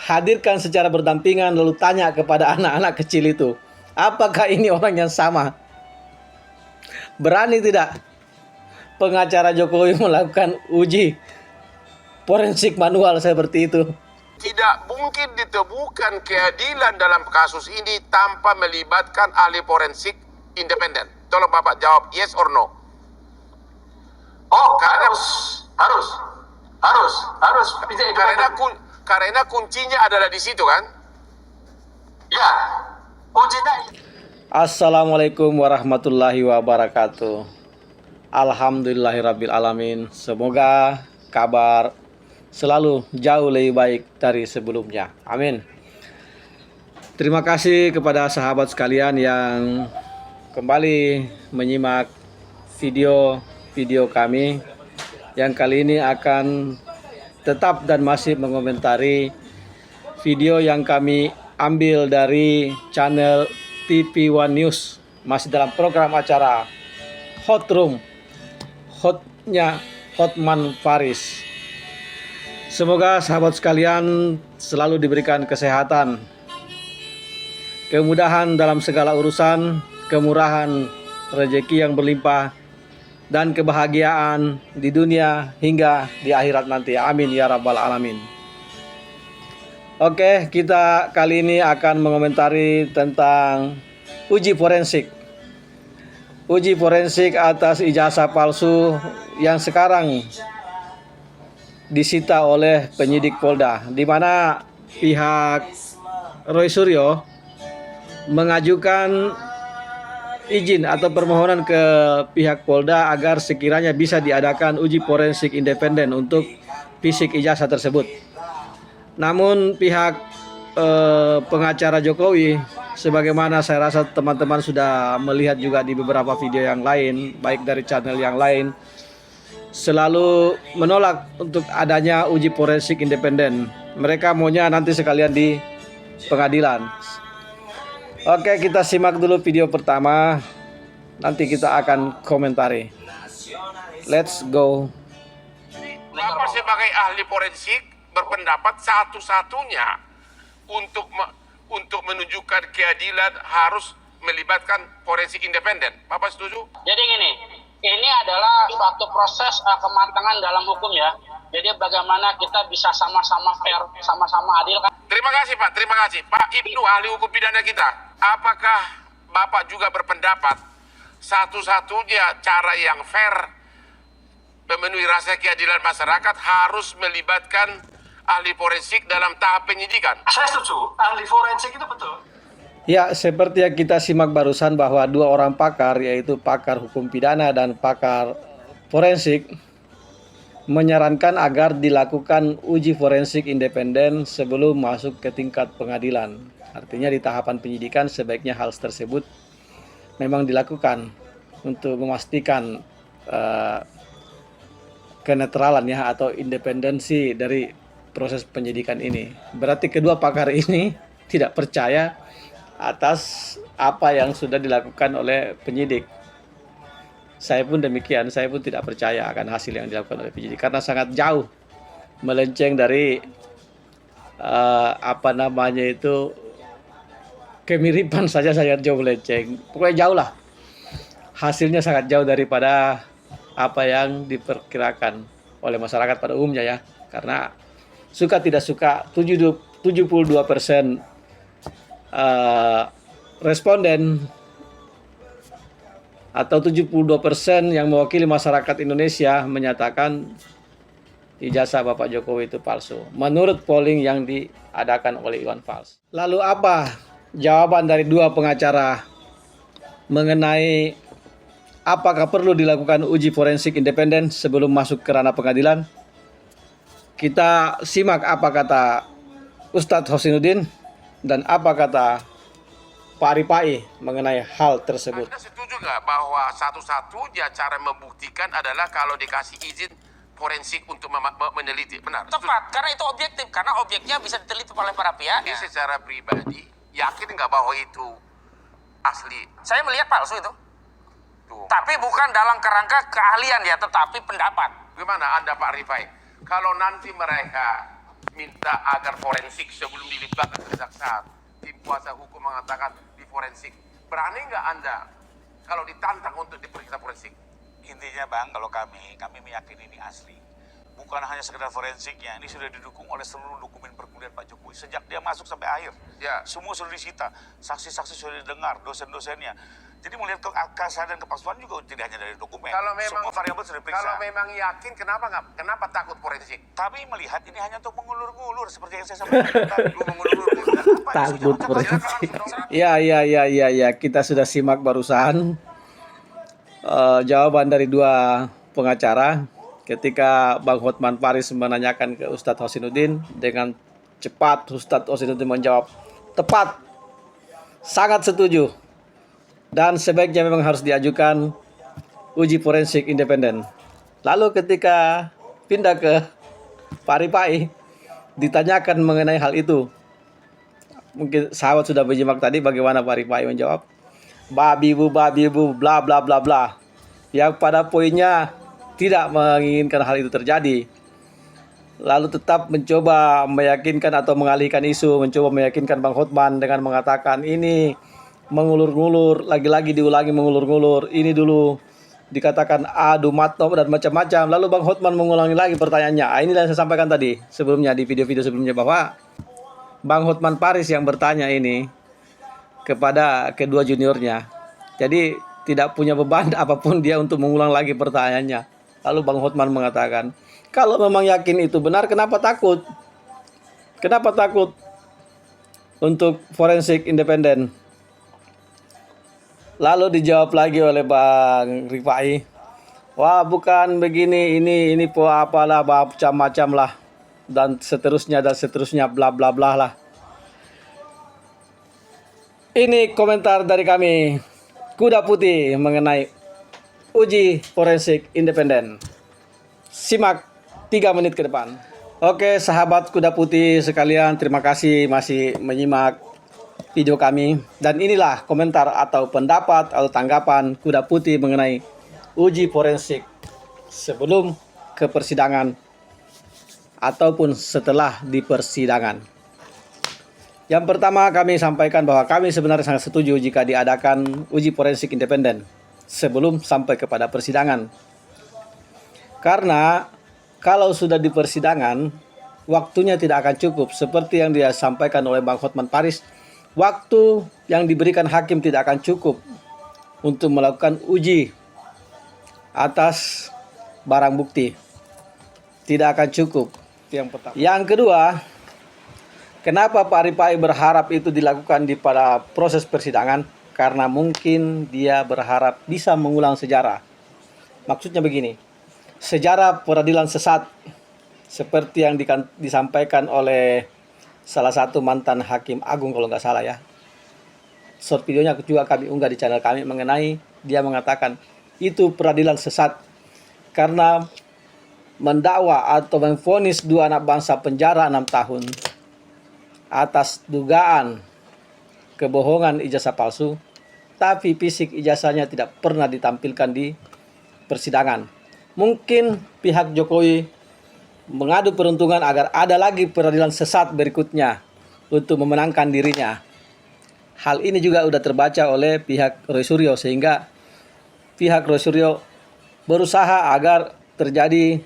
hadirkan secara berdampingan lalu tanya kepada anak-anak kecil itu, apakah ini orang yang sama? Berani tidak pengacara Jokowi melakukan uji forensik manual seperti itu? Tidak mungkin ditemukan keadilan dalam kasus ini tanpa melibatkan ahli forensik independen. Tolong Bapak jawab yes or no. Oh, harus. Karena kuncinya adalah di situ kan? Ya, kuncinya. Assalamualaikum warahmatullahi wabarakatuh. Alhamdulillahirabbil alamin. Semoga kabar selalu jauh lebih baik dari sebelumnya. Amin. Terima kasih kepada sahabat sekalian yang kembali menyimak video kami yang kali ini akan tetap dan masih mengomentari video yang kami ambil dari channel TV One News, masih dalam program acara Hot Room, hotnya Hotman Paris. Semoga sahabat sekalian selalu diberikan kesehatan, kemudahan dalam segala urusan, kemurahan rezeki yang berlimpah, dan kebahagiaan di dunia hingga di akhirat nanti. Amin ya rabbal alamin. Oke, kita kali ini akan mengomentari tentang uji forensik. Uji forensik atas ijazah palsu yang sekarang disita oleh penyidik Polda, di mana pihak Roy Suryo mengajukan izin atau permohonan ke pihak Polda agar sekiranya bisa diadakan uji forensik independen untuk fisik ijazah tersebut. Namun pihak pengacara Jokowi, sebagaimana saya rasa teman-teman sudah melihat juga di beberapa video yang lain, baik dari channel yang lain, selalu menolak untuk adanya uji forensik independen. Mereka maunya nanti sekalian di pengadilan. Oke, kita simak dulu video pertama, nanti kita akan komentari. Let's go. Bapak sebagai ahli forensik berpendapat satu-satunya untuk menunjukkan keadilan harus melibatkan forensik independen. Bapak setuju? Jadi gini, ini adalah suatu proses kematangan dalam hukum ya. Jadi bagaimana kita bisa sama-sama fair, sama-sama adil kan? Terima kasih Pak, terima kasih. Pak Ibnu, ahli hukum pidana kita. Apakah Bapak juga berpendapat satu-satunya cara yang fair memenuhi rasa keadilan masyarakat harus melibatkan ahli forensik dalam tahap penyidikan? Saya setuju, ahli forensik itu betul. Ya, seperti yang kita simak barusan bahwa dua orang pakar, yaitu pakar hukum pidana dan pakar forensik, menyarankan agar dilakukan uji forensik independen sebelum masuk ke tingkat pengadilan. Artinya di tahapan penyidikan sebaiknya hal tersebut memang dilakukan untuk memastikan kenetralan ya atau independensi dari proses penyidikan ini. Berarti kedua pakar ini tidak percaya atas apa yang sudah dilakukan oleh penyidik. Saya pun demikian, saya pun tidak percaya akan hasil yang dilakukan oleh penyidik karena sangat jauh melenceng dari kemiripan saja sangat jauh melenceng. Pokoknya jauh lah. Hasilnya sangat jauh daripada apa yang diperkirakan oleh masyarakat pada umumnya ya. Karena suka tidak suka 72% responden atau 72% yang mewakili masyarakat Indonesia menyatakan ijazah Bapak Jokowi itu palsu menurut polling yang diadakan oleh Iwan Fals. Lalu apa jawaban dari dua pengacara mengenai apakah perlu dilakukan uji forensik independen sebelum masuk ke ranah pengadilan? Kita simak apa kata Ustadz Hosinuddin dan apa kata Pak Ripai mengenai hal tersebut. Anda setuju nggak bahwa satu-satunya cara membuktikan adalah kalau dikasih izin forensik untuk meneliti? Benar? Tepat, karena itu objektif, karena objeknya bisa diteliti oleh para pihak. Ini secara pribadi yakin nggak bahwa itu asli? Saya melihat palsu itu. Tuh. Tapi bukan dalam kerangka keahlian ya, tetapi pendapat. Gimana Anda Pak Rifai? Kalau nanti mereka minta agar forensik sebelum dilibatkan kejaksaan. Tim kuasa hukum mengatakan di forensik. Berani nggak Anda kalau ditantang untuk diperiksa forensik? Intinya Bang, kalau kami meyakini ini asli. Bukan hanya sekedar forensiknya, ini sudah didukung oleh seluruh dokumen perkuliahan Pak Jokowi. Sejak dia masuk sampai akhir, Ya. semua sudah disita. Saksi-saksi sudah didengar, dosen-dosennya. Jadi melihat keabsahan dan kepalsuan juga tidak hanya dari dokumen. Kalau memang semua variabel sudah diperiksa. Kalau memang yakin, kenapa takut forensik? Kami melihat ini hanya untuk mengulur-ngulur seperti yang saya sampaikan tadi. Mengulur-ngulur. Takut forensik. Ya, kita sudah simak barusan jawaban dari dua pengacara ketika Bang Hotman Paris menanyakan ke Ustadz Hosinuddin. Dengan cepat Ustadz Hosinuddin menjawab, tepat, sangat setuju, dan sebaiknya memang harus diajukan uji forensik independen. Lalu ketika pindah ke Pak Ripai, ditanyakan mengenai hal itu. Mungkin sahabat sudah menyimak tadi bagaimana Pak Ripai menjawab, babi bu, bla bla bla bla. Yang pada poinnya tidak menginginkan hal itu terjadi. Lalu tetap mencoba meyakinkan atau mengalihkan isu, mencoba meyakinkan Bang Hotman dengan mengatakan ini mengulur-ngulur, lagi-lagi diulangi mengulur-ngulur. Ini dulu dikatakan adu matno dan macam-macam. Lalu Bang Hotman mengulangi lagi pertanyaannya. Inilah yang saya sampaikan tadi sebelumnya di video-video sebelumnya, bahwa Bang Hotman Paris yang bertanya ini kepada kedua juniornya. Jadi tidak punya beban apapun dia untuk mengulang lagi pertanyaannya. Lalu Bang Hotman mengatakan, kalau memang yakin itu benar, kenapa takut? Kenapa takut untuk forensik independen? Lalu dijawab lagi oleh Bang Rifai, wah bukan begini, ini po apalah, macam-macam lah, dan seterusnya, bla bla bla lah. Ini komentar dari kami, Kuda Putih, mengenai uji forensik independen. Simak 3 menit ke depan. Oke, sahabat Kuda Putih sekalian, terima kasih masih menyimak video kami. Dan inilah komentar atau pendapat atau tanggapan Kuda Putih mengenai uji forensik sebelum ke persidangan ataupun setelah di persidangan. Yang pertama, kami sampaikan bahwa kami sebenarnya sangat setuju jika diadakan uji forensik independen sebelum sampai kepada persidangan. Karena kalau sudah di persidangan, waktunya tidak akan cukup. Seperti yang dia sampaikan oleh Bang Hotman Paris, waktu yang diberikan hakim tidak akan cukup untuk melakukan uji atas barang bukti. Tidak akan cukup. Itu yang pertama. Yang kedua, kenapa Pak Ripai berharap itu dilakukan di pada proses persidangan? Karena mungkin dia berharap bisa mengulang sejarah. Maksudnya begini, sejarah peradilan sesat seperti yang disampaikan oleh salah satu mantan hakim agung kalau nggak salah ya. Short videonya juga kami unggah di channel kami mengenai dia mengatakan itu peradilan sesat karena mendakwa atau memvonis 2 anak bangsa penjara 6 tahun atas dugaan kebohongan ijazah palsu, tapi fisik ijazahnya tidak pernah ditampilkan di persidangan. Mungkin pihak Jokowi mengadu peruntungan agar ada lagi peradilan sesat berikutnya untuk memenangkan dirinya. Hal ini juga sudah terbaca oleh pihak Roy Suryo, sehingga pihak Roy Suryo berusaha agar terjadi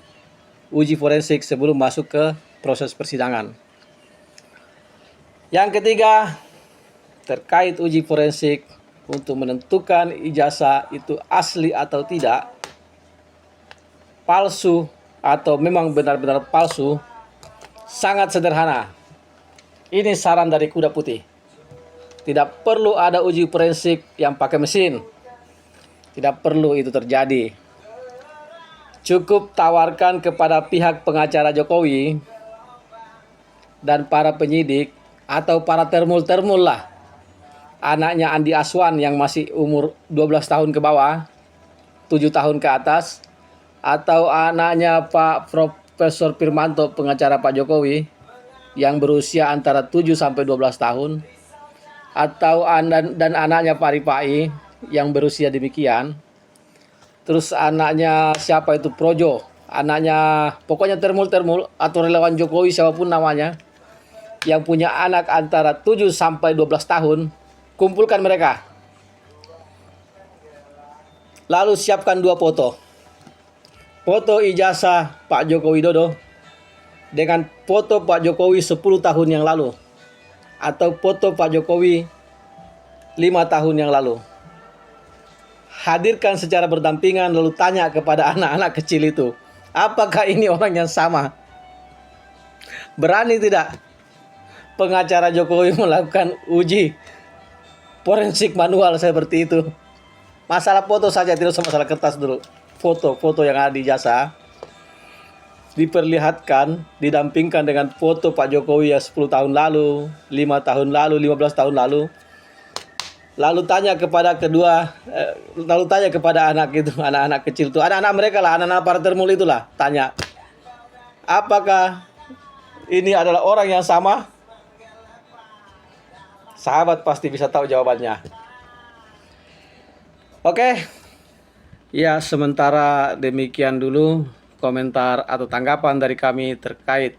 uji forensik sebelum masuk ke proses persidangan. Yang ketiga, terkait uji forensik untuk menentukan ijazah itu asli atau tidak, palsu atau memang benar-benar palsu, sangat sederhana. Ini saran dari Kuda Putih. Tidak perlu ada uji forensik yang pakai mesin. Tidak perlu itu terjadi. Cukup tawarkan kepada pihak pengacara Jokowi dan para penyidik atau para termul-termul lah, anaknya Andi Aswan yang masih umur 12 tahun ke bawah, 7 tahun ke atas, atau anaknya Pak Profesor Firmanto, pengacara Pak Jokowi, yang berusia antara 7 sampai 12 tahun, atau dan anaknya Pak Ripai yang berusia demikian. Terus anaknya siapa itu, Projo, anaknya, pokoknya termul atau relawan Jokowi siapapun namanya, yang punya anak antara 7 sampai 12 tahun, kumpulkan mereka. Lalu siapkan 2 foto. Foto ijazah Pak Joko Widodo dengan foto Pak Jokowi 10 tahun yang lalu, atau foto Pak Jokowi 5 tahun yang lalu. Hadirkan secara berdampingan, lalu tanya kepada anak-anak kecil itu, apakah ini orang yang sama? Berani tidak pengacara Jokowi melakukan uji forensik manual seperti itu? Masalah foto saja, tidak usah masalah kertas dulu. Foto-foto yang ada di ijazah diperlihatkan, didampingkan dengan foto Pak Jokowi yang 10 tahun lalu, 5 tahun lalu, 15 tahun lalu. Lalu tanya kepada anak itu, anak-anak kecil itu, anak-anak mereka lah, anak-anak para termul itulah, tanya, apakah ini adalah orang yang sama? Sahabat pasti bisa tahu jawabannya. Oke, ya sementara demikian dulu komentar atau tanggapan dari kami terkait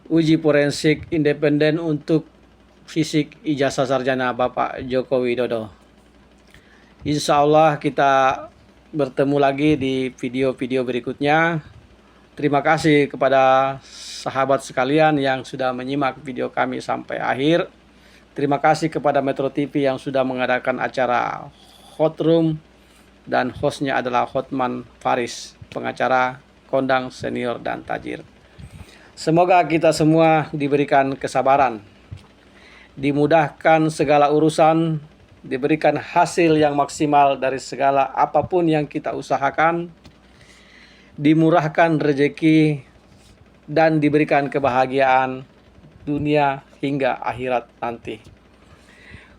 uji forensik independen untuk fisik ijazah sarjana Bapak Joko Widodo. Insya Allah kita bertemu lagi di video-video berikutnya. Terima kasih kepada sahabat sekalian yang sudah menyimak video kami sampai akhir. Terima kasih kepada Metro TV yang sudah mengadakan acara Hot Room, dan hostnya adalah Hotman Faris, pengacara kondang senior dan tajir. Semoga kita semua diberikan kesabaran, dimudahkan segala urusan, diberikan hasil yang maksimal dari segala apapun yang kita usahakan, dimurahkan rezeki, dan diberikan kebahagiaan dunia hingga akhirat nanti.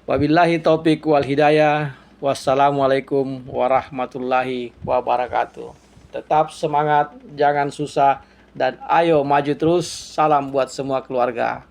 Wabillahi taufik wal hidayah. Wassalamualaikum warahmatullahi wabarakatuh. Tetap semangat, jangan susah, dan ayo maju terus. Salam buat semua keluarga.